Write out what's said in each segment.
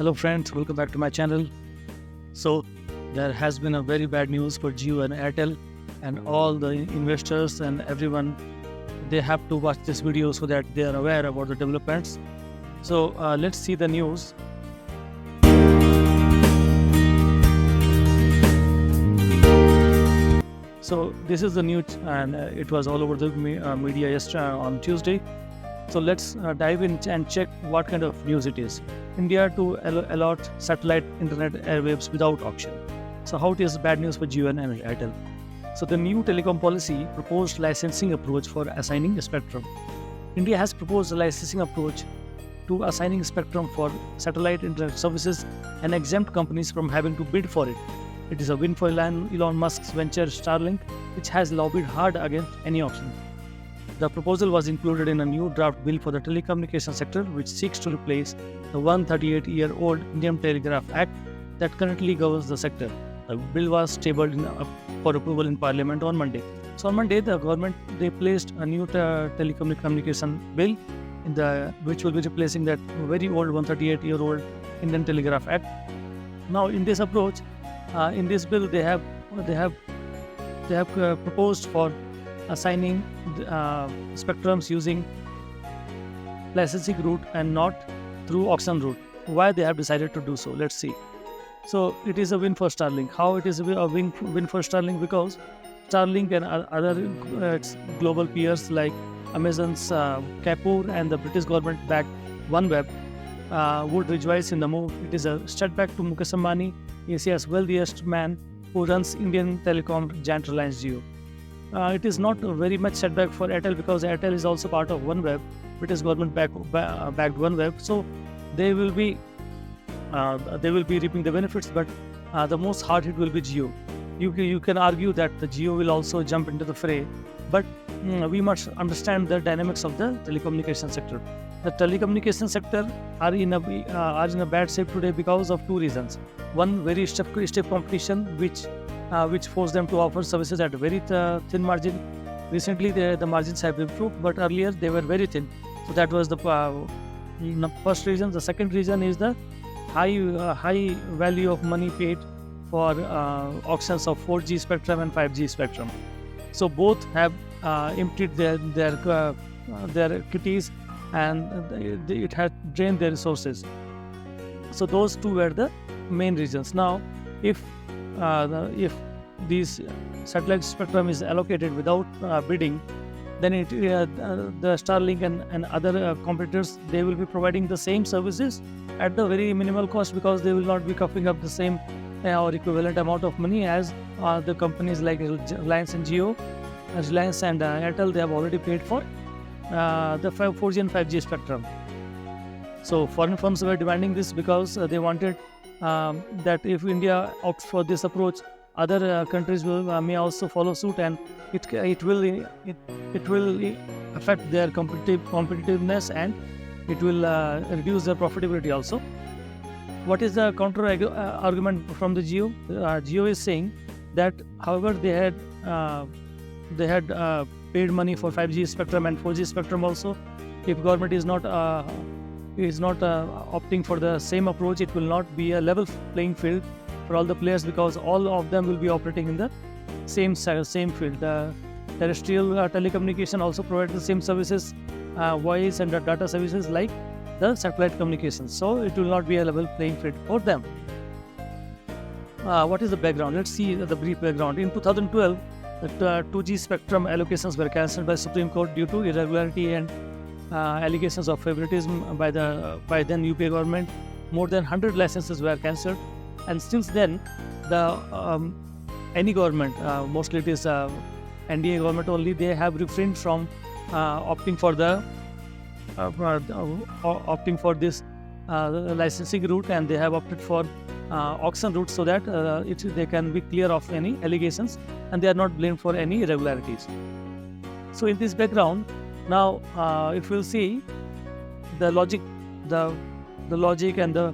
Hello friends, welcome back to my channel. So there has been a very bad news for Jio and Airtel, and all the investors and everyone, they have to watch this video so that they are aware about the developments. So let's see the news. So this is the news, and it was all over the media yesterday on Tuesday. So let's dive in and check what kind of news it is. India to allot satellite internet airwaves without auction. So how it is bad news for Jio and Airtel. So the new telecom policy proposed licensing approach for assigning spectrum. India has proposed a licensing approach to assigning spectrum for satellite internet services and exempt companies from having to bid for it. It is a win for Elon Musk's venture Starlink, which has lobbied hard against any auction. The proposal was included in a new draft bill for the telecommunications sector, which seeks to replace the 138-year-old Indian Telegraph Act that currently governs the sector. The bill was tabled for approval in Parliament on Monday. So on Monday, the government placed a new telecommunication bill which will be replacing that very old 138-year-old Indian Telegraph Act. Now, in this approach, in this bill, they have proposed for assigning spectrums using licensing route and not through auction route. Why they have decided to do so? Let's see. So it is a win for Starlink. How it is a win for Starlink? Because Starlink and other global peers like Amazon's Kapoor and the British government-backed OneWeb would rejoice in the move. It is a setback to Mukesh Ambani, Asia's wealthiest man, who runs Indian telecom giant Reliance JIO. It is not very much setback for Airtel because Airtel is also part of OneWeb, British government-backed OneWeb. So they will be reaping the benefits, but the most hard hit will be Jio. You can argue that the Jio will also jump into the fray, but we must understand the dynamics of the telecommunication sector. The telecommunication sector are in a bad shape today because of two reasons. One, very stiff competition, which forced them to offer services at a very thin margin. Recently, the margins have improved, but earlier they were very thin. So that was the first reason. The second reason is the high value of money paid for auctions of 4G spectrum and 5G spectrum. So both have emptied their kitties, and it had drained their resources. So those two were the main reasons. Now, if these satellite spectrum is allocated without bidding, then the Starlink and other competitors, they will be providing the same services at the very minimal cost, because they will not be coughing up the same or equivalent amount of money as the companies like Reliance and Jio. Reliance and Airtel, they have already paid for the 4G and 5G spectrum. So foreign firms were demanding this because they wanted that if India opts for this approach, other countries may also follow suit, and it will affect their competitiveness, and it will reduce their profitability also. What is the counter argument from the Jio? Jio is saying that, however, they had paid money for 5G spectrum and 4G spectrum also. If government is not opting for the same approach, it will not be a level playing field for all the players, because all of them will be operating in the same field. The terrestrial telecommunication also provides the same services, voice and data services like the satellite communications. So it will not be a level playing field for them. What is the background? Let's see the brief background. In 2012, the 2G spectrum allocations were cancelled by Supreme Court due to irregularity and allegations of favoritism by then UPA government. More than 100 licenses were cancelled, and since then, any government, mostly it is NDA government only, they have refrained from opting for this licensing route, and they have opted for auction route, so that they can be clear of any allegations and they are not blamed for any irregularities. So in this background, now if we'll see the logic and the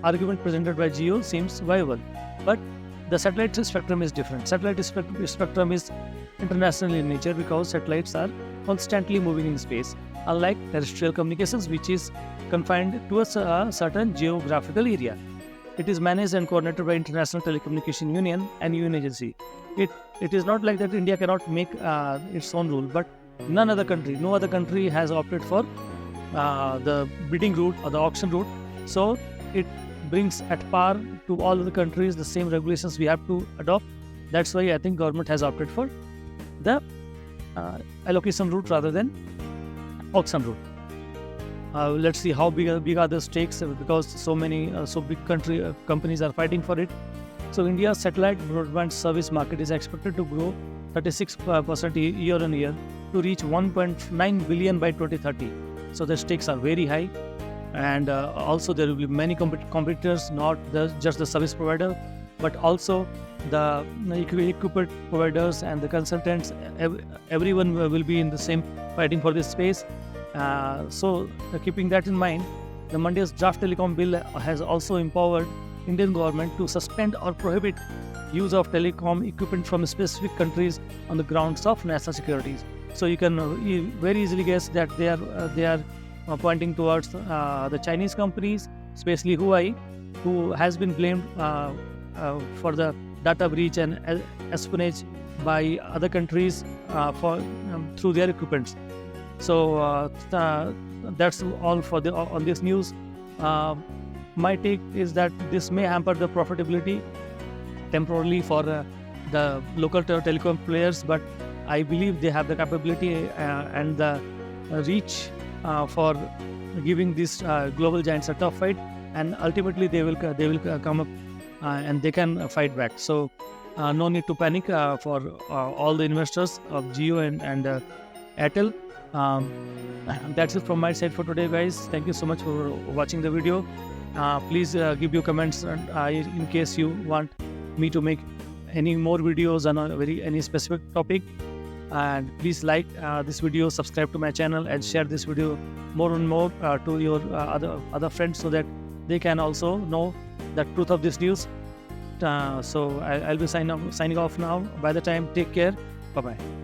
argument presented by Jio seems viable, but the satellite spectrum is different. Satellite spectrum is international in nature because satellites are constantly moving in space. unlike terrestrial communications, which is confined to a certain geographical area. It is managed and coordinated by International Telecommunication Union and UN agency. It is not like that India cannot make its own rule, but no other country has opted for the bidding route or the auction route. So it brings at par to all of the countries the same regulations we have to adopt. That's why I think government has opted for the allocation route rather than auction route. Let's see how big are the stakes, because so big companies are fighting for it. So India's satellite broadband service market is expected to grow 36% year on year to reach 1.9 billion by 2030. So the stakes are very high, and also there will be many competitors, not just the service provider, but also the equipment providers and the consultants. Everyone will be in the same fighting for this space. So keeping that in mind, the Monday's draft telecom bill has also empowered Indian government to suspend or prohibit use of telecom equipment from specific countries on the grounds of national security. So you can very easily guess that they are pointing towards the Chinese companies, especially Huawei, who has been blamed for the data breach and espionage by other countries through their equipments. So that's all for on this news. My take is that this may hamper the profitability temporarily for the local telecom players, but I believe they have the capability and the reach for giving this global giants a tough fight, and ultimately they will come up and they can fight back. So no need to panic for all the investors of Jio and Airtel. That's it from my side for today, guys. Thank you so much for watching the video. Please give your comments in case you want me to make any more videos on any specific topic. And please like this video, subscribe to my channel, and share this video more and more to your other friends, so that they can also know the truth of this news. So I'll be signing off now. By the time, take care. Bye bye.